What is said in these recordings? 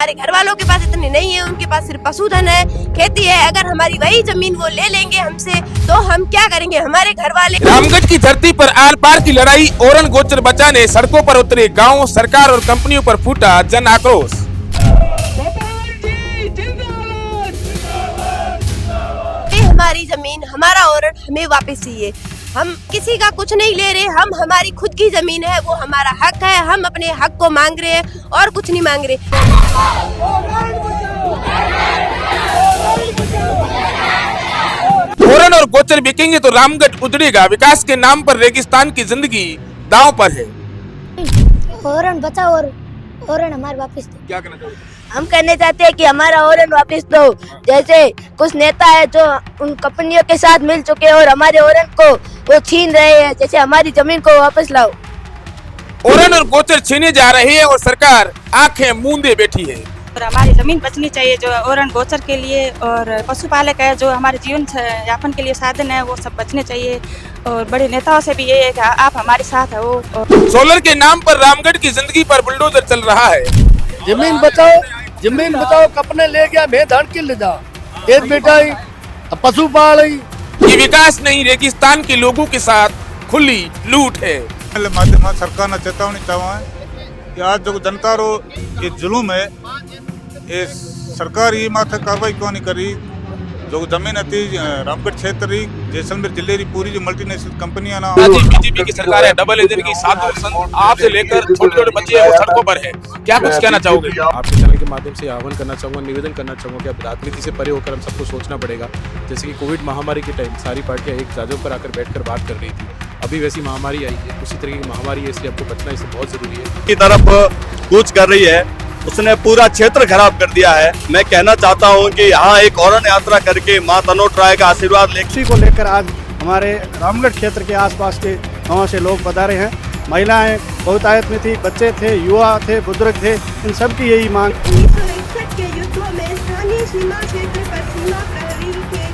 हमारे घर वालों के पास इतने नहीं है, उनके पास सिर्फ पशुधन है, खेती है। अगर हमारी वही जमीन वो ले लेंगे हमसे तो हम क्या करेंगे? हमारे घर वाले। रामगढ़ की धरती पर आर पार की लड़ाई, ओरन गोचर बचाने सड़कों पर उतरे गांव, सरकार और कंपनियों पर फूटा जन आक्रोश। हमारी जमीन, हमारा ओरन हमें वापस चाहिए। हम किसी का कुछ नहीं ले रहे, हम हमारी खुद की जमीन है, वो हमारा हक है। हम अपने हक को मांग रहे हैं और कुछ नहीं मांग रहे। ओरन और गोचर बिकेंगे तो रामगढ़ उजड़ेगा। विकास के नाम पर रेगिस्तान की जिंदगी दांव पर है। ओरन बचाओ और ओरन हमारे वापस दो। क्या करना चाहोगे? हम कहने चाहते हैं कि हमारा ओरन वापस दो। जैसे कुछ नेता है जो उन कंपनियों के साथ मिल चुके हैं और हमारे ओरन को वो छीन रहे हैं, जैसे हमारी जमीन को वापस लाओ। ओरन और गोचर छीने जा रहे हैं और सरकार आंखें मूंदे बैठी है। और हमारी जमीन बचनी चाहिए जो ओरन गोचर के लिए, और पशुपालक है जो हमारे जीवन यापन के लिए साधन है, वो सब बचने चाहिए। और बड़े नेताओं से भी ये है कि आप हमारे साथ है। वो सोलर के नाम पर रामगढ़ की जिंदगी पर बुलडोजर चल रहा है। जमीन बचाओ कपने ले गया मैं धन के ले जा एक बेटा ही पशु पाल ही। ये विकास नहीं, रेगिस्तान के लोगों के साथ खुली लूट है। माध्यम सरकार ने चेतावनी चाहवा है कि आज जो जनता रो ये जुलूम है, ये सरकार ये माथे कार्रवाई क्यों नहीं करी। जो जमीन थी रामगढ़ क्षेत्र री, जैसलमेर जिले री पूरी जो मल्टीनेशनल कंपनियां ना, बीजेपी की सरकार है, डबल इंजन की, साधु संत आपसे लेकर छोटे छोटे बच्चे हैं वो सड़कों पर है। क्या कुछ कहना चाहोगे? आपके चैनल के माध्यम से आह्वान करना चाहूँगा, निवेदन करना चाहूँगा कि अब राजनीति से परे होकर हम सबको सोचना पड़ेगा। जैसे कि कोविड महामारी के टाइम सारी पार्टियां एक जाजों पर आकर बैठकर बात कर रही थी, अभी वैसी महामारी आई है, उसी तरह की महामारी है, इसलिए आपको बचना इससे बहुत जरूरी है। की तरफ कूच कर रही है, उसने पूरा क्षेत्र खराब कर दिया है। मैं कहना चाहता हूं कि यहाँ एक ओरन यात्रा करके मां तनोट राय का आशीर्वाद इसी को लेकर आज हमारे रामगढ़ क्षेत्र के आसपास के गाँव से लोग पधारे हैं। महिलाएं बहुतायत में थी, बच्चे थे, युवा थे, बुजुर्ग थे, इन सब की यही मांग। 1961 के युद्धों में स्थानीय सीमा क्षेत्र पर सीमा प्रहरी के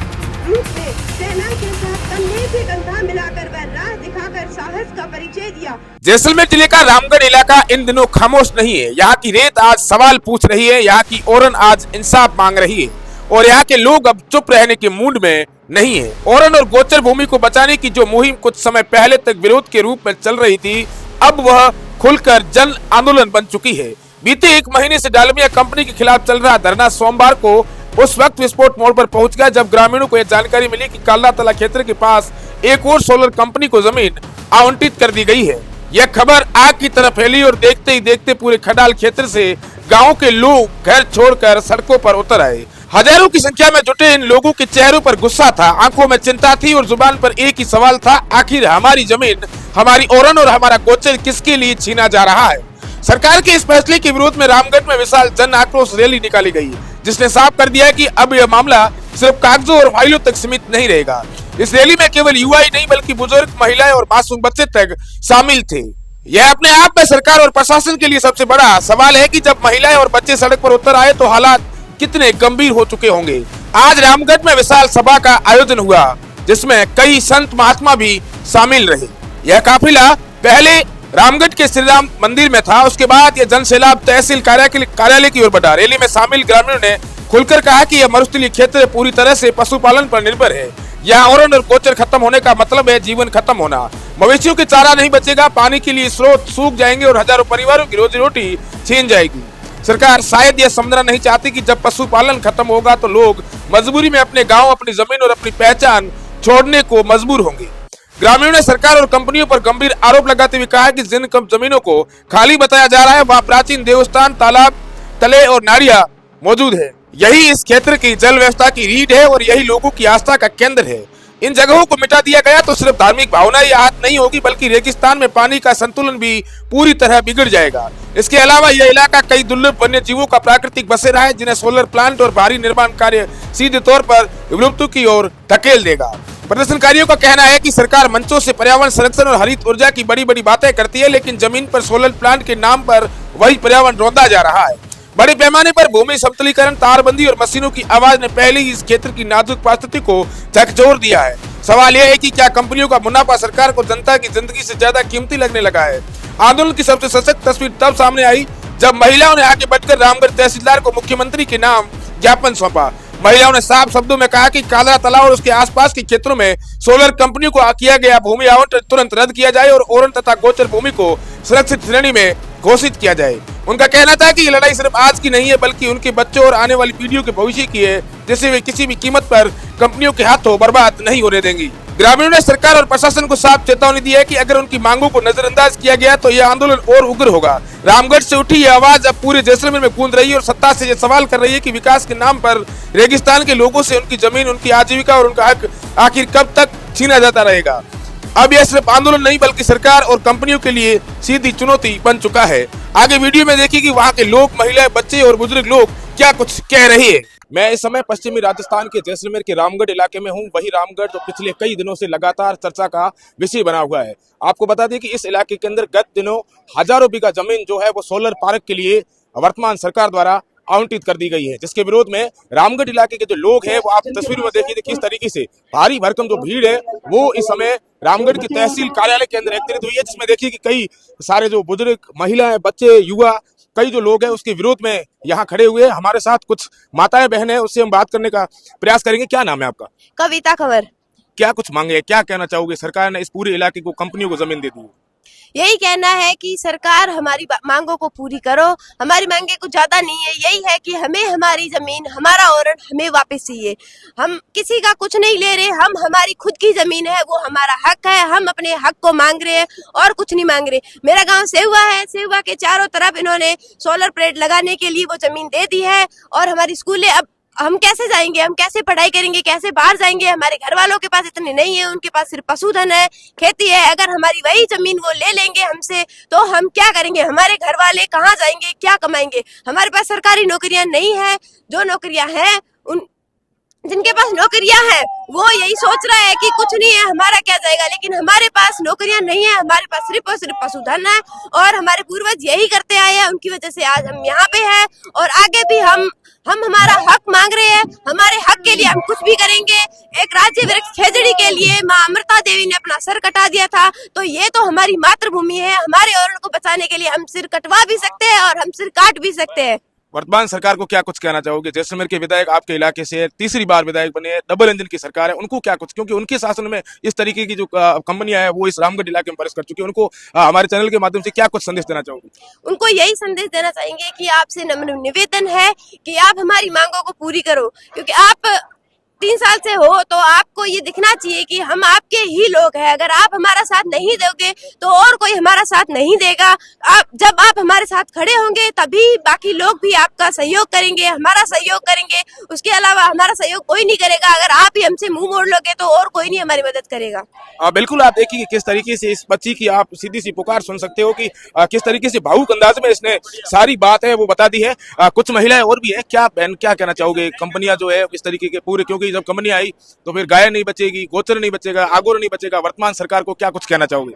रूप में सेना के साथ कंधे से कंधा मिलाकर वह राह दिखाकर साहस का परिचय दिया। जैसलमेर जिले का रामगढ़ इलाका इन दिनों खामोश नहीं है। यहाँ की रेत आज सवाल पूछ रही है, यहाँ की ओरन आज इंसाफ मांग रही है और यहाँ के लोग अब चुप रहने के मूड में नहीं है। ओरन और गोचर भूमि को बचाने की जो मुहिम कुछ समय पहले तक विरोध के रूप में चल रही थी, अब वह खुलकर जन आंदोलन बन चुकी है। बीते एक महीने से डालमिया कंपनी के खिलाफ चल रहा धरना सोमवार को उस वक्त विस्फोट मोड़ पर पहुंच गया जब ग्रामीणों को यह जानकारी मिली कि काला तला क्षेत्र के पास एक और सोलर कंपनी को जमीन आवंटित कर दी गई है। यह खबर आग की तरह फैली और देखते ही देखते पूरे खडाल क्षेत्र से गांव के लोग घर छोड़कर सड़कों पर उतर आए। हजारों की संख्या में जुटे इन लोगों के चेहरों पर गुस्सा था, आंखों में चिंता थी और जुबान पर एक ही सवाल था, आखिर हमारी जमीन, हमारी ओरन और हमारा गोचर किसके लिए छीना जा रहा है? सरकार के इस फैसले के विरोध में रामगढ़ में विशाल जन आक्रोश रैली निकाली गई, जिसने साफ कर दिया है कि अब यह मामला सिर्फ कागजों और फाइलों तक सीमित नहीं रहेगा। इस रैली में केवल युवा ही नहीं बल्कि बुजुर्ग, महिलाएं और मासूम बच्चे तक शामिल थे। यह अपने आप में सरकार और प्रशासन के लिए सबसे बड़ा सवाल है कि जब महिलाएं और बच्चे सड़क पर उतर आए तो हालात कितने गंभीर हो चुके होंगे। आज रामगढ़ में विशाल सभा का आयोजन हुआ जिसमें कई संत महात्मा भी शामिल रहे। यह काफिला पहले रामगढ़ के श्री राम मंदिर में था, उसके बाद यह जनसैलाब तहसील कार्यालय की ओर बढ़ा। रैली में शामिल ग्रामीणों ने खुलकर कहा कि यह मरुस्थलीय क्षेत्र पूरी तरह से पशुपालन पर निर्भर है। यहाँ ओरन और गोचर खत्म होने का मतलब है जीवन खत्म होना। मवेशियों के चारा नहीं बचेगा, पानी के लिए स्रोत सूख जाएंगे और हजारों परिवारों की रोजी रोटी छीन जाएगी। सरकार शायद यह समझना नहीं चाहती कि जब पशुपालन खत्म होगा तो लोग मजबूरी में अपने गांव, अपनी जमीन और अपनी पहचान छोड़ने को मजबूर होंगे। ग्रामीणों ने सरकार और कंपनियों पर गंभीर आरोप लगाते हुए कहा कि जिन जमीनों को खाली बताया जा रहा है वहां प्राचीन देवस्थान, तालाब, तले और नारियां मौजूद है। यही इस क्षेत्र की जल व्यवस्था की रीढ़ है और यही लोगों की आस्था का केंद्र है। इन जगहों को मिटा दिया गया तो सिर्फ धार्मिक भावना ही आहत नहीं होगी बल्कि रेगिस्तान में पानी का संतुलन भी पूरी तरह बिगड़ जाएगा। इसके अलावा यह इलाका कई दुर्लभ वन्य जीवों का प्राकृतिक बसेरा है जिन्हें सोलर प्लांट और भारी निर्माण कार्य सीधे तौर पर विलुप्त की ओर धकेल देगा। प्रदर्शनकारियों का कहना है कि सरकार मंचों से पर्यावरण संरक्षण और हरित ऊर्जा की बड़ी बड़ी बातें करती है, लेकिन जमीन पर सोलर प्लांट के नाम पर वही पर्यावरण रौंदा जा रहा है। बड़े पैमाने पर भूमि समतलीकरण, तारबंदी और मशीनों की आवाज ने पहले ही इस क्षेत्र की नाजुक परिस्थिति को झकझोर दिया है। सवाल यह है कि क्या कंपनियों का मुनाफा सरकार को जनता की जिंदगी से ज्यादा कीमती लगने लगा है? आंदोलन की सबसे सशक्त तस्वीर तब सामने आई जब महिलाओं ने आगे बढ़कर रामगढ़ तहसीलदार को मुख्यमंत्री के नाम ज्ञापन सौंपा। महिलाओं ने साफ शब्दों में कहा कि काला तालाब और उसके आसपास के क्षेत्रों में सोलर कंपनियों को किया गया भूमि आवंटन तुरंत रद्द किया जाए और ओरन तथा गोचर भूमि को सुरक्षित श्रेणी में घोषित किया जाए। उनका कहना था कि ये लड़ाई सिर्फ आज की नहीं है बल्कि उनके बच्चों और आने वाली पीढ़ियों के भविष्य की है, जिसे वे किसी भी कीमत पर कंपनियों के हाथों बर्बाद नहीं होने देंगी। ग्रामीणों ने सरकार और प्रशासन को साफ चेतावनी दी है कि अगर उनकी मांगों को नजरअंदाज किया गया तो यह आंदोलन और उग्र होगा। रामगढ़ से उठी यह आवाज अब पूरे जैसलमेर में गूंज रही है और सत्ता से यह सवाल कर रही है कि विकास के नाम पर रेगिस्तान के लोगों से उनकी जमीन, उनकी आजीविका और उनका हक आखिर कब तक छीना जाता रहेगा। अब यह सिर्फ आंदोलन नहीं बल्कि सरकार और कंपनियों के लिए सीधी चुनौती बन चुका है। आगे वीडियो में देखिए कि वहाँ के लोग, महिलाएं, बच्चे और बुजुर्ग लोग क्या कुछ कह रहे हैं। मैं इस समय पश्चिमी राजस्थान के जैसलमेर के रामगढ़ इलाके में हूँ। वही रामगढ़ जो पिछले कई दिनों से लगातार चर्चा का विषय बना हुआ है। आपको बता दें कि इस इलाके के अंदर गत दिनों हजारों बीघा जमीन जो है वो सोलर पार्क के लिए वर्तमान सरकार द्वारा आवंटित कर दी गई है, जिसके विरोध में रामगढ़ इलाके के जो लोग हैं वो आप तस्वीर में देखिए किस तरीके से भारी भरकम जो भीड़ है वो इस समय रामगढ़ की तहसील कार्यालय के अंदर एकत्रित हुई है, जिसमें देखिए कि कई सारे जो बुजुर्ग, महिलाएं, बच्चे, युवा, कई जो लोग हैं उसके विरोध में यहाँ खड़े हुए हैं। हमारे साथ कुछ माताएं बहन है, उससे हम बात करने का प्रयास करेंगे। क्या नाम है आपका? कविता कंवर। क्या कुछ मांगे, क्या कहना चाहोगे? सरकार ने इस पूरे इलाके को कंपनियों को जमीन दे दी है। यही कहना है कि सरकार हमारी मांगों को पूरी करो। हमारी मांगे कुछ ज्यादा नहीं है, यही है कि हमें हमारी जमीन, हमारा ओरण हमें वापस चाहिए। हम किसी का कुछ नहीं ले रहे, हम हमारी खुद की जमीन है, वो हमारा हक है। हम अपने हक को मांग रहे हैं और कुछ नहीं मांग रहे। मेरा गांव सेहुआ है, सेहुआ के चारों तरफ इन्होंने सोलर प्लेट लगाने के लिए वो जमीन दे दी है और हमारी स्कूलें, अब हम कैसे जाएंगे, हम कैसे पढ़ाई करेंगे, कैसे बाहर जाएंगे? हमारे घर वालों के पास इतने नहीं है, उनके पास सिर्फ पशुधन है, खेती है। अगर हमारी वही जमीन वो ले लेंगे हमसे तो हम क्या करेंगे? हमारे घर वाले कहाँ जाएंगे, क्या कमाएंगे? हमारे पास सरकारी नौकरियां नहीं है। जो नौकरियां हैं, उन जिनके पास नौकरियां हैं वो यही सोच रहा है कि कुछ नहीं है, हमारा क्या जाएगा। लेकिन हमारे पास नौकरियां नहीं है, हमारे पास सिर्फ और सिर्फ पशुधन है और हमारे पूर्वज यही करते आए हैं। उनकी वजह से आज हम यहाँ पे हैं और आगे भी हम हमारा हक मांग रहे हैं। हमारे हक के लिए हम कुछ भी करेंगे। एक राज्य वृक्ष खेजड़ी के लिए माँ अमृता देवी ने अपना सर कटा दिया था, तो ये तो हमारी मातृभूमि है। हमारे ओरण को बचाने के लिए हम सिर कटवा भी सकते हैं और हम सिर काट भी सकते हैं। वर्तमान सरकार को क्या कुछ कहना चाहोगे? जैसलमेर के विधायक आपके इलाके से तीसरी बार विधायक बने, डबल इंजन की सरकार है, उनको क्या कुछ, क्योंकि उनके शासन में इस तरीके की जो कंपनियां हैं वो इस रामगढ़ इलाके में प्रवेश कर चुकी है, उनको हमारे चैनल के माध्यम से क्या कुछ संदेश देना चाहोगे? उनको यही संदेश देना चाहेंगे कि आपसे नम्र निवेदन है कि आप हमारी मांगों को पूरी करो, क्योंकि आप 3 साल से हो तो आपको ये दिखना चाहिए कि हम आपके ही लोग हैं। अगर आप हमारा साथ नहीं दोगे तो और कोई हमारा साथ नहीं देगा। जब आप हमारे साथ खड़े होंगे तभी बाकी लोग भी आपका सहयोग करेंगे, हमारा सहयोग करेंगे। उसके अलावा हमारा सहयोग कोई नहीं करेगा। अगर आप ही हमसे मुंह मोड़ लोगे तो और कोई नहीं हमारी मदद करेगा। बिल्कुल, आप देखिए कि किस तरीके से इस बच्ची की आप सीधी सी पुकार सुन सकते हो कि किस तरीके से भावुक अंदाज में इसने सारी बात है वो बता दी है। कुछ महिलाएं और भी है। क्या बहन, क्या कहना चाहोगे? कंपनियां जो है इस तरीके के पूरे, क्योंकि जब कंपनी आई तो फिर गाय नहीं बचेगी, गोचर नहीं बचेगा, आगोर नहीं बचेगा। वर्तमान सरकार को क्या कुछ कहना चाहोगे?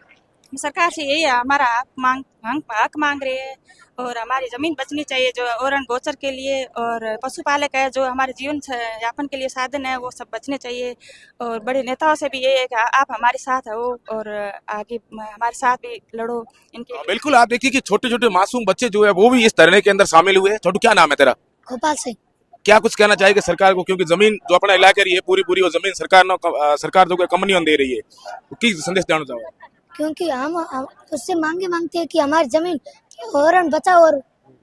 सरकार से यही है, हमारा हक मांग रहे हैं और हमारी जमीन बचनी चाहिए जो ओरण गोचर के लिए, और पशुपालक है जो हमारे जीवन यापन के लिए साधन है वो सब बचने चाहिए। और बड़े नेताओं से भी यही है कि आप हमारे साथ हो और आगे हमारे साथ भी लड़ो इनके। बिल्कुल, आप देखिए कि छोटे छोटे मासूम बच्चे जो है वो भी इस धरने के अंदर शामिल हुए हैं। छोटू, क्या नाम है तेरा? गोपाल सिंह। क्या कुछ कहना चाहेगा सरकार को, क्योंकि जमीन जो अपना इलाके रही है पूरी वो जमीन सरकार जो कंपनियों दे रही है, की संदेश देना चाहोगे? क्योंकि हम उससे मांगते हैं कि हमारी जमीन ओरण बचाओ और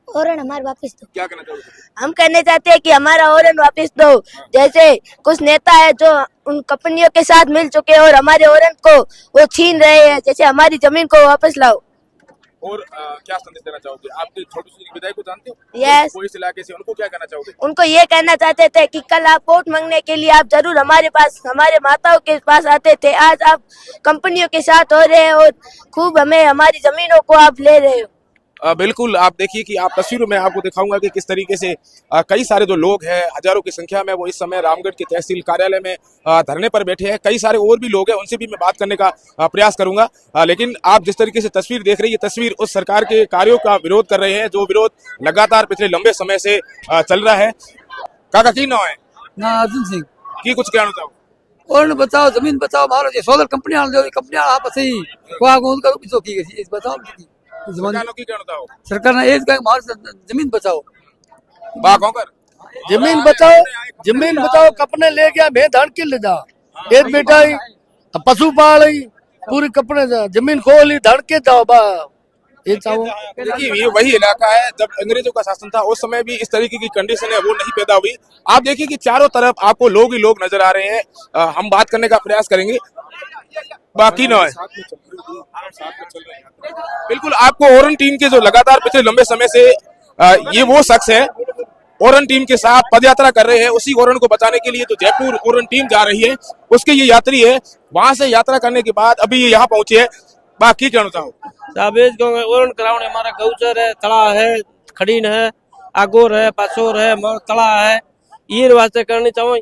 ओरण हमारे वापस दो। क्या कहना चाहोगे? हम कहने चाहते हैं कि हमारा ओरण वापस दो। जैसे कुछ नेता है जो उन कंपनियों के साथ मिल चुके हैं और हमारे ओरण को वो छीन रहे हैं, जैसे हमारी जमीन को वापस लाओ। और क्या संदेश देना चाहोगे? आपके छोटू सिंह विधायक को जानते हो? यस। वो इस इलाके से, उनको क्या कहना चाहोगे? उनको ये कहना चाहते थे कि कल आप वोट मांगने के लिए आप जरूर हमारे पास, हमारे माताओं के पास आते थे। आज आप कंपनियों के साथ हो रहे हैं और खूब हमें हमारी जमीनों को आप ले रहे हो। बिल्कुल, आप देखिए कि आप तस्वीरों में आपको दिखाऊंगा कि किस तरीके से कई सारे जो लोग हैं, हजारों की संख्या में, वो इस समय रामगढ़ के तहसील कार्यालय में धरने पर बैठे हैं। कई सारे और भी लोग हैं, उनसे भी मैं बात करने का प्रयास करूंगा। लेकिन आप जिस तरीके से तस्वीर देख रही है, ये तस्वीर उस सरकार के कार्यों का विरोध कर रहे हैं जो विरोध लगातार पिछले लंबे समय से चल रहा है। काका की नाम है? ना अर्जुन सिंह। की कुछ कहना चाहो? और बचाओ, जमीन बचाओ, मारो ये सोलर कंपनियां आपस ही बताओ। सरकार की कहना चाहो सरकार ने ये कहा हमारी जमीन बचाओ, बा कौन कर जमीन बचाओ कपने ले गया मैं धान के ले जा एक बेटा ही पशु पाल पूरी कपने जमीन खोली धान के जाओ बा ये चाहो। देखिए ये वही इलाका है जब अंग्रेजों का शासन था, उस समय भी इस तरीके की कंडीशन है वो नहीं पैदा हुई। आप देखिए कि चारों तरफ आपको लोग ही लोग नजर आ रहे हैं। हम बात करने का प्रयास करेंगे, बाकी ना है। बिल्कुल आपको ओरन टीम के जो लगातार पिछले लंबे समय से ये वो शख्स है ओरन टीम के साथ पदयात्रा कर रहे हैं। उसी ओरन को बचाने के लिए तो जयपुर ओरन टीम जा रही है, उसके ये यात्री है। वहां से यात्रा करने के बाद अभी ये यहाँ पहुंचे है। बाकी कहना चाहूँ साबेज ओरन करावने हमारा गौचर है, तला है, खड़ीन है, आगोर है, पासोर है, तला है, ये वास्ते करनी चाहो।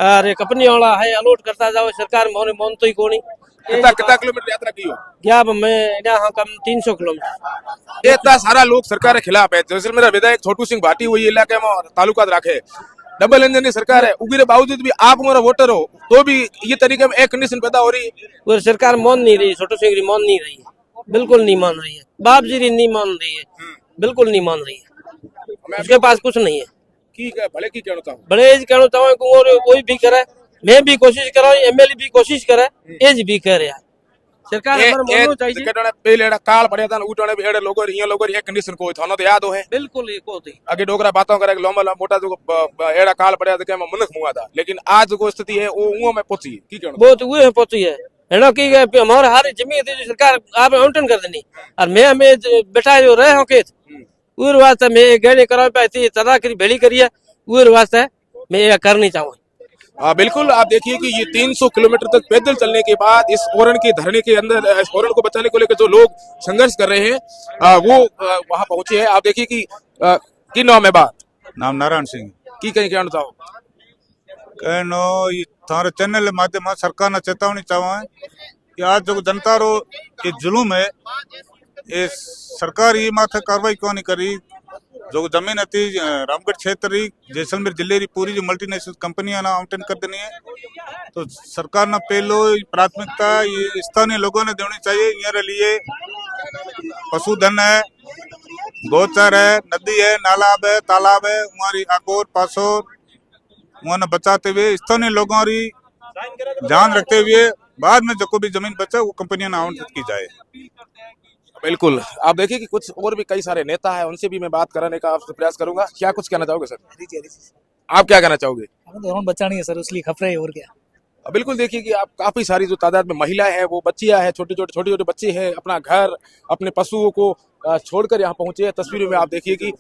अरे कपनी वाला है अलॉट करता जाओ, सरकार मोने मोन तो ही कोनी। कितना किलोमीटर यात्रा की हो? क्या मैं यहाँ कम 300 किलोमीटर। इतना सारा लोग सरकार के खिलाफ है। जैसे मेरा विधायक छोटू सिंह भाटी वही इलाके में तालुका रखे डबल इंजन की सरकार है, उगरे बावजूद भी आप मेरा वोटर हो तो भी ये तरीके में एक कंडीशन पैदा हो रही है। वो सरकार मान नहीं रही, छोटू सिंह मान नहीं रही है, बिल्कुल नहीं मान रही है। बाप जी नहीं मान रही है, बिल्कुल नहीं मान रही है। उसके पास कुछ नहीं है। भले की कहना चाहूँ बड़े कहना चाहूँ कोई भी करे, मैं भी कोशिश करा, एमएलए भी कोशिश करे, एज भी करे सरकार पहले काल पड़े था उठने भी एड़े लोगों ये लोगों एक कंडीशन को थानो तो याद हो है बिल्कुल ये को थी आगे डोगरा बातों करे लंबा लंबा मोटा जो एड़ा काल पड़े तो मनख हुआ था, लेकिन आज जो स्थिति है वो उंगों में पहुंची की कहना बहुत वो है पहुंची है ना कि हमारे हारी जमीन थी जो सरकार आप आवंटन कर देनी और मैं हमें बैठा जो रहे हो के उर वास्ते मैं गहने करा पाई तदा करी भेड़ी करी है उर वास्ते मैं ये करनी चाहूँ। बिल्कुल आप देखिए कि ये 300 किलोमीटर तक पैदल चलने के बाद इस ओरन के धरने के अंदर इस ओरन को बचाने को लेकर जो लोग संघर्ष कर रहे हैं वो वहां पहुंचे हैं। आप देखिए कि नाम है बात नाम नारायण सिंह की कहीं कहना चाहो कहनो ये थारे चैनल माध्यम सरकार ने चेतावनी चाहो कि आज जो जनता रो ये जुलूम है ये सरकार ये माथे कार्रवाई क्यों नहीं करी। जो जमीन थी रामगढ़ क्षेत्र री जैसलमेर जिले री पूरी जो मल्टीनेशनल कंपनियां ना आवंटन कर देनी है, तो सरकार ने पहलो प्राथमिकता ये स्थानीय लोगों ने देनी चाहिए। यहाँ लिए पशुधन है, गोचर है, नदी है, नालाब है, तालाब है, हमारी आगोर पासोर वहाँ बचाते हुए स्थानीय लोगों की ध्यान रखते हुए बाद में जो भी जमीन बचे वो कंपनियां ने आवंटित की जाए। बिल्कुल आप देखिए कि कुछ और भी कई सारे नेता हैं, उनसे भी मैं बात कराने का आपसे प्रयास करूंगा। क्या कुछ कहना चाहोगे सर? आप क्या कहना चाहोगे? हमें बचानी है सर, इसलिए खतरा है और क्या। बिल्कुल देखिए कि आप काफी सारी जो तादाद में महिला है वो बच्चियां हैं, छोटे छोटे बच्चे हैं, अपना घर अपने पशुओं को छोड़कर यहाँ पहुंचे हैं। तस्वीरों में आप देखिए कि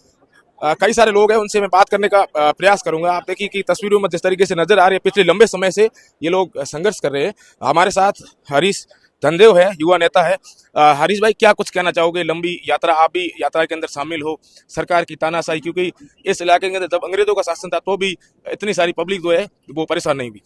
कई सारे लोग हैं, उनसे मैं बात करने का प्रयास करूंगा। आप देखिए कि तस्वीरों में जिस तरीके से नजर आ रही है पिछले लंबे समय से ये लोग संघर्ष कर रहे हैं। हमारे साथ हरीश धनदेव है, युवा नेता है। हरीश भाई क्या कुछ कहना चाहोगे? लंबी यात्रा, आप भी यात्रा के अंदर शामिल हो, सरकार की तानाशाही, क्योंकि इस इलाके के अंदर जब अंग्रेजों का शासन था तो भी इतनी सारी पब्लिक जो है वो परेशान नहीं हुई।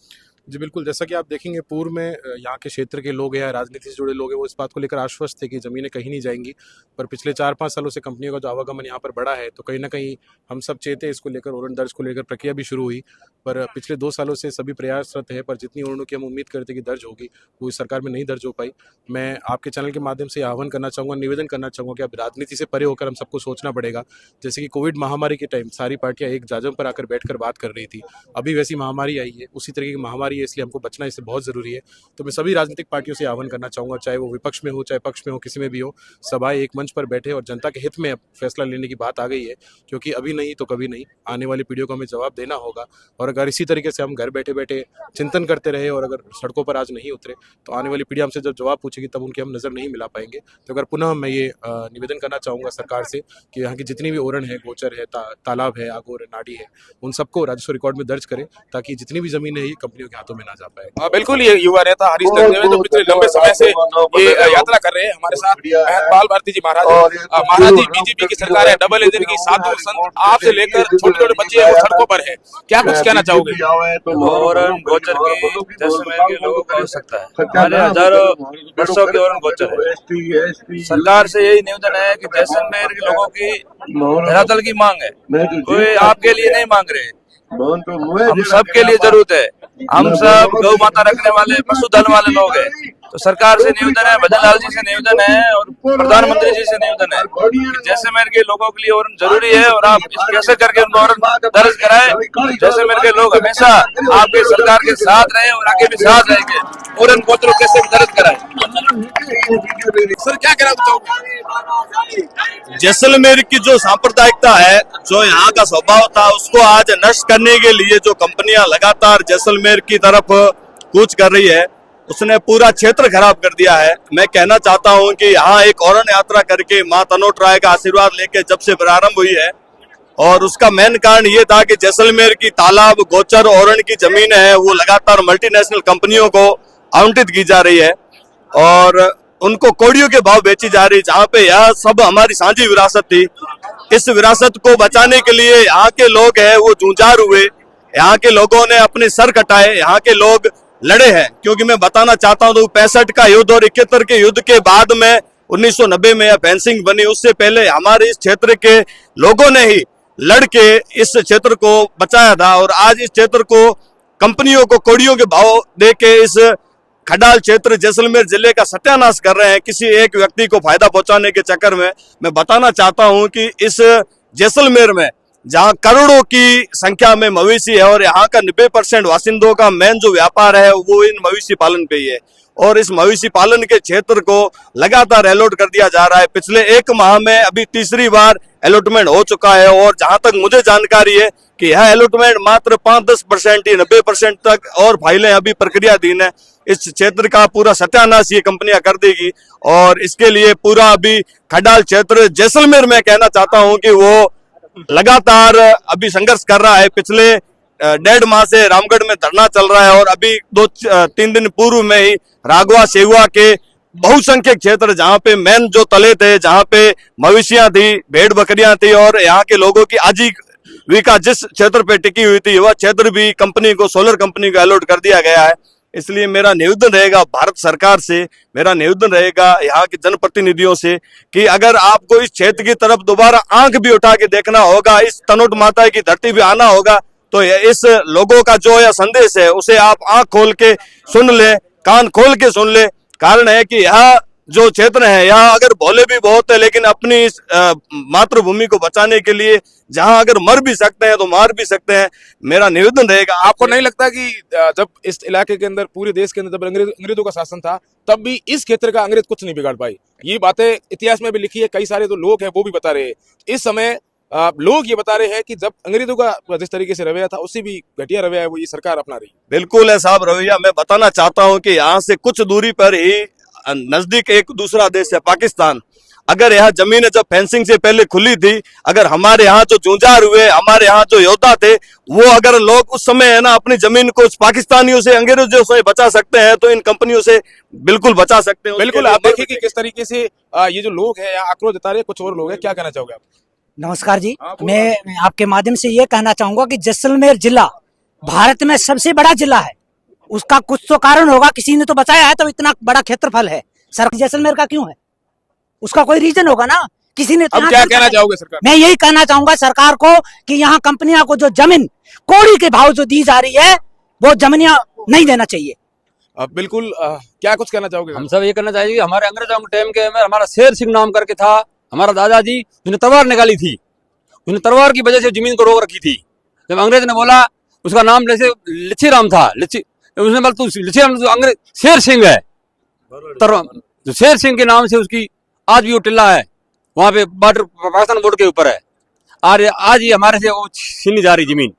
जी बिल्कुल, जैसा कि आप देखेंगे पूर्व में यहाँ के क्षेत्र के लोग हैं, राजनीति से जुड़े लोग हैं, वो इस बात को लेकर आश्वस्त थे कि ज़मीनें कहीं नहीं जाएंगी। पर पिछले 4-5 सालों से कंपनियों का जो आवागमन यहाँ पर बढ़ा है, तो कहीं ना कहीं हम सब चेते इसको लेकर ओरन दर्ज को लेकर प्रक्रिया भी शुरू हुई। पर पिछले 2 सालों से सभी प्रयासरत है, पर जितनी ओरनों की हम उम्मीद करते कि दर्ज होगी वो इस सरकार में नहीं दर्ज हो पाई। मैं आपके चैनल के माध्यम से आह्वान करना चाहूँगा, निवेदन करना चाहूँगा कि अब राजनीति से परे होकर हम सबको सोचना पड़ेगा। जैसे कि कोविड महामारी के टाइम सारी पार्टियां एक जाजम पर आकर बैठकर बात कर रही थी, अभी वैसी महामारी आई है, उसी तरीके की महामारी है, इसलिए हमको बचना इससे बहुत जरूरी है। तो मैं सभी राजनीतिक पार्टियों से आह्वान करना चाहूंगा, चाहे वो विपक्ष में हो चाहे पक्ष में हो, किसी में भी हो, सभाएं एक मंच पर बैठे और जनता के हित में फैसला लेने की बात आ गई है। क्योंकि अभी नहीं तो कभी नहीं, आने वाली पीढ़ियों को हमें जवाब देना होगा। और अगर इसी तरीके से हम घर बैठे बैठे चिंतन करते रहे और अगर सड़कों पर आज नहीं उतरे, तो आने वाली पीढ़ी हमसे जब जवाब पूछेगी तब उनकी हम नजर नहीं मिला पाएंगे। तो अगर पुनः मैं ये निवेदन करना चाहूंगा सरकार से कि यहाँ की जितनी भी ओरन है, गोचर है, तालाब है, आगोर है, नाडी है, उन सबको राजस्व रिकॉर्ड में दर्ज करें, ताकि जितनी भी जमीन है ये कंपनियों के हाथों में ना जा पाए। बिल्कुल ये युवा नेता हरीश धनदेव जो पिछले लंबे समय से ये यात्रा कर रहे हैं। हमारे साथ बाल भारती जी महाराज जी बीजेपी की सरकार है, डबल इंजन की, साधु संत आपसे लेकर छोटे बच्चे वो सड़कों पर है, क्या कुछ कहना चाहोगे? ओरन गोचर की जैसलमेर के लोगों को मिल सकता है, हमारे हजारों वर्षों की ओरन गोचर है। सरकार से यही निवेदन है कि जैसलमेर के लोगों की धरातल की मांग है, कोई आपके लिए नहीं मांग रहे, हम सब के लिए जरूरत है। हम सब गौ माता रखने वाले पशुधन वाले लोग हैं, तो सरकार से निवेदन है, भजन लाल जी से निवेदन है और प्रधानमंत्री जी से निवेदन है कि जैसलमेर के लोगों के लिए औरन जरूरी है और आप कैसे करके उनको औरन दर्ज कराए। जैसलमेर के लोग हमेशा आपके सरकार के साथ रहे और आगे भी साथ रहेंगे। औरन गोचर कैसे दर्ज कराए। सर क्या कहना चाहोगे? जैसलमेर की जो सांप्रदायिकता है, जो यहाँ का स्वभाव था, उसको आज नष्ट करने के लिए जो कंपनियां लगातार जैसलमेर की तरफ कूच कर रही है, उसने पूरा क्षेत्र खराब कर दिया है। मैं कहना चाहता हूं कि यहाँ एक औरण यात्रा करके मां तनोट राय का आशीर्वाद लेके जब से प्रारंभ हुई है, और उसका मेन कारण ये था कि जैसलमेर की तालाब, गोचर, औरण की जमीन है वो लगातार मल्टीनेशनल कंपनियों को आवंटित की जा रही है और उनको कौड़ियों के भाव बेची जा रही, जहाँ पे यह सब हमारी साझी विरासत थी। इस विरासत को बचाने के लिए यहाँ के लोग हैं वो जूझार हुए, यहाँ के लोगों ने अपने सर कटाए, यहाँ के लोग लड़े हैं। क्योंकि मैं बताना चाहता हूँ 65 का युद्ध और 71 के युद्ध के बाद में 1990 में फेंसिंग बनी, उससे पहले हमारे इस क्षेत्र के लोगों ने ही लड़के इस क्षेत्र को बचाया था और आज इस क्षेत्र को कंपनियों को कौड़ियों के भाव देके इस खडाल क्षेत्र जैसलमेर जिले का सत्यानाश कर रहे हैं किसी एक व्यक्ति को फायदा पहुंचाने के चक्कर में। मैं बताना चाहता हूं कि इस जैसलमेर में जहां करोड़ों की संख्या में मवेशी है और यहाँ का 90% वासिंदों का मेन जो व्यापार है वो इन मवेशी पालन पे ही है, और इस मवेशी पालन के क्षेत्र को लगातार अलॉट कर दिया जा रहा है। पिछले 1 माह में अभी तीसरी बार अलॉटमेंट हो चुका है और जहां तक मुझे जानकारी है कि यह अलॉटमेंट मात्र 5-10% ही 90% तक और फाइलें अभी प्रक्रियाधीन है। इस क्षेत्र का पूरा सत्यानाश ये कंपनियां कर देगी और इसके लिए पूरा अभी खडाल क्षेत्र जैसलमेर में कहना चाहता हूं कि वो लगातार अभी संघर्ष कर रहा है। पिछले 1.5 माह से रामगढ़ में धरना चल रहा है और अभी 2-3 दिन पूर्व में ही राघवा सेवा के बहुसंख्यक क्षेत्र जहाँ पे मेन जो तले थे, जहाँ पे मवेशियां थी, भेड़ बकरियां थी और यहाँ के लोगों की आजीविका जिस क्षेत्र पे टिकी हुई थी वह क्षेत्र भी कंपनी को, सोलर कंपनी को अलॉट कर दिया गया है। इसलिए मेरा निवेदन रहेगा भारत सरकार से, मेरा निवेदन रहेगा यहाँ के जनप्रतिनिधियों से कि अगर आपको इस क्षेत्र की तरफ दोबारा आंख भी उठा के देखना होगा, इस तनोट माता की धरती पे आना होगा, तो इस लोगों का जो यह संदेश है उसे आप आंख खोल के सुन ले, कान खोल के सुन ले। कारण है कि यह जो क्षेत्र है यहाँ अगर भोले भी बहुत है लेकिन अपनी मातृभूमि को बचाने के लिए जहाँ अगर मर भी सकते हैं तो मार भी सकते हैं। मेरा निवेदन रहेगा। आपको नहीं लगता कि जब इस इलाके के अंदर, पूरे देश के अंदर जब अंग्रेजों का शासन था तब भी इस क्षेत्र का अंग्रेज कुछ नहीं बिगाड़ पाई? ये बातें इतिहास में भी लिखी है, कई सारे जो लोग हैं वो भी बता रहे हैं। इस समय लोग ये बता रहे हैं कि जब अंग्रेजों का जिस तरीके से रवैया था उससे भी घटिया रवैया है वो ये सरकार अपना रही है। बिल्कुल है साहब रवैया। मैं बताना चाहता हूँ कि यहाँ से कुछ दूरी पर ही नजदीक एक दूसरा देश है पाकिस्तान। अगर यहाँ जमीन जब फेंसिंग से पहले खुली थी, अगर हमारे यहाँ जो जूझार हुए, हमारे यहाँ जो योद्धा थे, वो अगर लोग उस समय है ना अपनी जमीन को पाकिस्तानियों से, अंग्रेजों से बचा सकते हैं तो इन कंपनियों से बिल्कुल बचा सकते हैं। बिल्कुल। आप देखिए कि किस तरीके से ये जो लोग हैं यहाँ आक्रोश जता रहे हैं, कुछ और लोग हैं, क्या कहना चाहोगे आप? नमस्कार जी, मैं आपके माध्यम से ये कहना चाहूंगा कि जैसलमेर जिला भारत में सबसे बड़ा जिला है। उसका कुछ तो कारण होगा, किसी ने तो बचाया है, तो इतना बड़ा क्षेत्रफल है। सर जैसलमेर का क्यों है? उसका कोई रीजन होगा ना, किसी ने। अब क्या कहना चाहोगे सरकार? मैं यही कहना चाहूंगा सरकार को कि यहाँ कंपनियों को जो जमीन कौड़ी के भाव जो दी जा रही है वो जमीनियां नहीं देना चाहिए। बिल्कुल। क्या कुछ कहना चाहोगे? हम सब ये कहना चाहिए, हमारे अंग्रेजों के टाइम के में हमारा शेर सिंह नाम करके था हमारा दादाजी, उसने तलवार निकाली थी, उसने तलवार की वजह से जमीन को रोक रखी थी। जब अंग्रेज ने बोला, उसका नाम जैसे लिच्छी राम था, उसने बोला तू लिच्छी राम, तो अंग्रेज शेर सिंह है, तो शेर सिंह के नाम से उसकी आज भी वो टिल्ला है, वहां पे बॉर्डर पाकिस्तान बॉर्डर के ऊपर है। और आज ये हमारे से वो छीनी जा रही जमीन।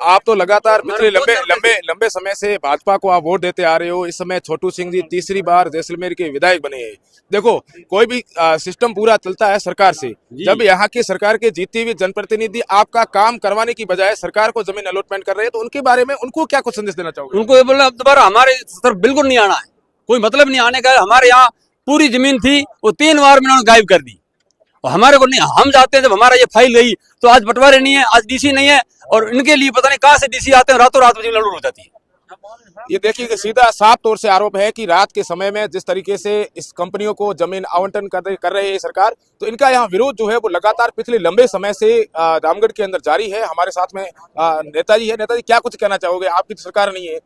आप तो लगातार पिछले लंबे समय से भाजपा को आप वोट देते आ रहे हो। इस समय छोटू सिंह जी तीसरी बार जैसलमेर के विधायक बने हैं। देखो, कोई भी सिस्टम पूरा चलता है सरकार से। जब यहाँ की सरकार के जीते हुए जनप्रतिनिधि आपका काम करवाने की बजाय सरकार को जमीन अलॉटमेंट कर रहे हैं, तो उनके बारे में उनको क्या कुछ संदेश देना चाहोगे? उनको ये बोलना, दोबारा हमारे तरफ बिल्कुल नहीं आना है, कोई मतलब नहीं आने का। हमारे यहाँ पूरी जमीन थी वो 3 बार में उन्होंने गायब कर दी और हमारे को नहीं। हम जाते हैं, जब हमारा ये फाइल गई तो आज बंटवारे नहीं है, आज डीसी नहीं है, और इनके लिए पता नहीं कहाँ से डीसी आते हैं, रातों रात में जमीन अलॉट हो जाती है। ये देखिए कि सीधा साफ तौर से आरोप है कि रात के समय में जिस तरीके से इस कंपनियों को जमीन आवंटन कर रही है सरकार, तो इनका यहाँ विरोध जो है वो लगातार पिछले लंबे समय से रामगढ़ के अंदर जारी है। हमारे साथ में नेताजी है। नेताजी, क्या कुछ कहना चाहोगे? आपकी तो सरकार नहीं है,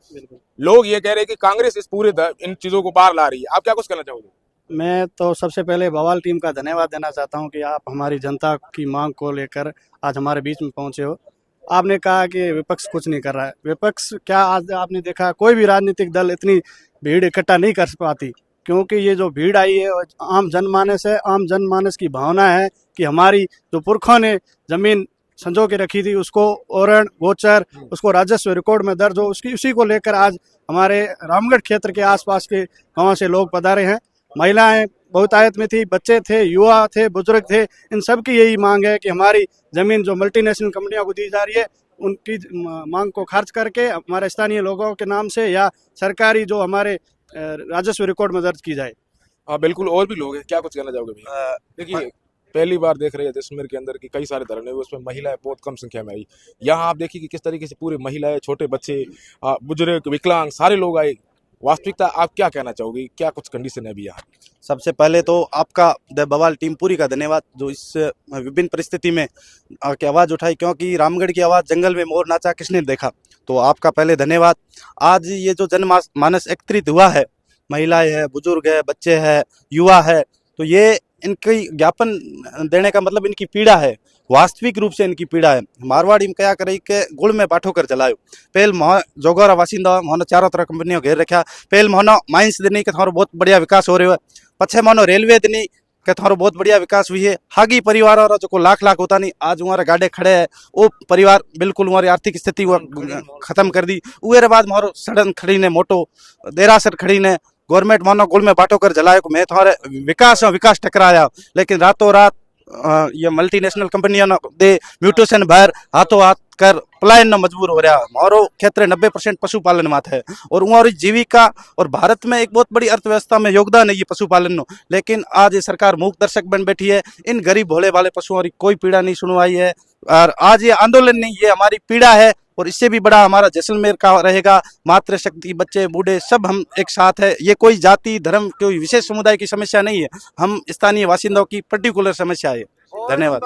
लोग ये कह रहे हैं कि कांग्रेस इस पूरे इन चीजों को बाहर ला रही है, आप क्या कुछ कहना चाहोगे? मैं तो सबसे पहले बवाल टीम का धन्यवाद देना चाहता हूं कि आप हमारी जनता की मांग को लेकर आज हमारे बीच में पहुंचे हो। आपने कहा कि विपक्ष कुछ नहीं कर रहा है। विपक्ष क्या, आज आपने देखा कोई भी राजनीतिक दल इतनी भीड़ इकट्ठा नहीं कर पाती, क्योंकि ये जो भीड़ आई है आम जनमानस है। आम जनमानस की भावना है कि हमारी जो पुरखों ने जमीन संजो के रखी थी उसको ओरण गोचर उसको राजस्व रिकॉर्ड में दर्ज हो, उसकी उसी को लेकर आज हमारे रामगढ़ क्षेत्र के आसपास के गाँव से लोग पधारे हैं। महिलाएं बहुतायत में थी, बच्चे थे, युवा थे, बुजुर्ग थे। इन सब की यही मांग है कि हमारी जमीन जो मल्टीनेशनल कंपनियों को दी जा रही है उनकी मांग को खर्च करके हमारे स्थानीय लोगों के नाम से या सरकारी जो हमारे राजस्व रिकॉर्ड में दर्ज की जाए। हाँ बिल्कुल, और भी लोग हैं, क्या कुछ कहना चाहोगे भैया? देखिए, पहली बार देख रहे हैं जैसलमेर के अंदर की कई सारे धरने हुए, उसमें महिलाएं बहुत कम संख्या में आई। यहाँ आप देखिए कि किस तरीके से पूरे महिलाएं, छोटे बच्चे, बुजुर्ग, विकलांग सारे लोग आए। वास्तविकता आप क्या कहना चाहोगे, क्या कुछ कंडीशन है अभी यहाँ? सबसे पहले तो आपका बवाल टीम पूरी का धन्यवाद जो इस विभिन्न परिस्थिति में की आवाज़ उठाई, क्योंकि रामगढ़ की आवाज़ जंगल में मोर नाचा किसने देखा, तो आपका पहले धन्यवाद। आज ये जो जनमानस एकत्रित हुआ है, महिलाएं है, बुजुर्ग है, बच्चे हैं, युवा है, तो ये इनकी ज्ञापन देने का मतलब इनकी पीड़ा है, वास्तविक रूप से इनकी पीड़ा है। मारवाड़ी में क्या करे के गुड़ में बाठो कर चलायो, पहल मोह जोगोरा वासिंदा मोहन चारों तरफ कंपनियों घेर रखा, पहल मोहनो माइंस दिनी के थारो बहुत बढ़िया विकास हो रहा है, पछे मोनो रेलवे दिनी के थारो बहुत बढ़िया विकास हुई है। हागी परिवार और जो लाख लाख होता नहीं, आज हमारे गाड़े खड़े है, वो परिवार बिल्कुल हमारी आर्थिक स्थिति खत्म कर दी। उरे बाद मोर सड़न खड़ी ने मोटो देरासर खड़ी ने गवर्नमेंट मानो गुड़ में बाटो कर जलायो को मैं तुम्हारे विकास टकराया, लेकिन रातों रात ये मल्टीनेशनल कंपनियां दे म्यूटेशन बाहर हाथों हाथ कर पलायन न मजबूर हो रहा। हमारो क्षेत्र 90% पशुपालन मात है और हमारी जीविका और भारत में एक बहुत बड़ी अर्थव्यवस्था में योगदान है ये पशुपालन नो, लेकिन आज ये सरकार मूक दर्शक बन बैठी है। इन गरीब भोले वाले पशुओं की कोई पीड़ा नहीं सुनवाई है और आज ये आंदोलन नहीं, ये हमारी पीड़ा है और इससे भी बड़ा हमारा जैसलमेर का रहेगा। मातृशक्ति, बच्चे, बूढ़े सब हम एक साथ है। ये कोई जाति धर्म कोई विशेष समुदाय की समस्या नहीं है, हम स्थानीय बासिंदों की पर्टिकुलर समस्या है। धन्यवाद।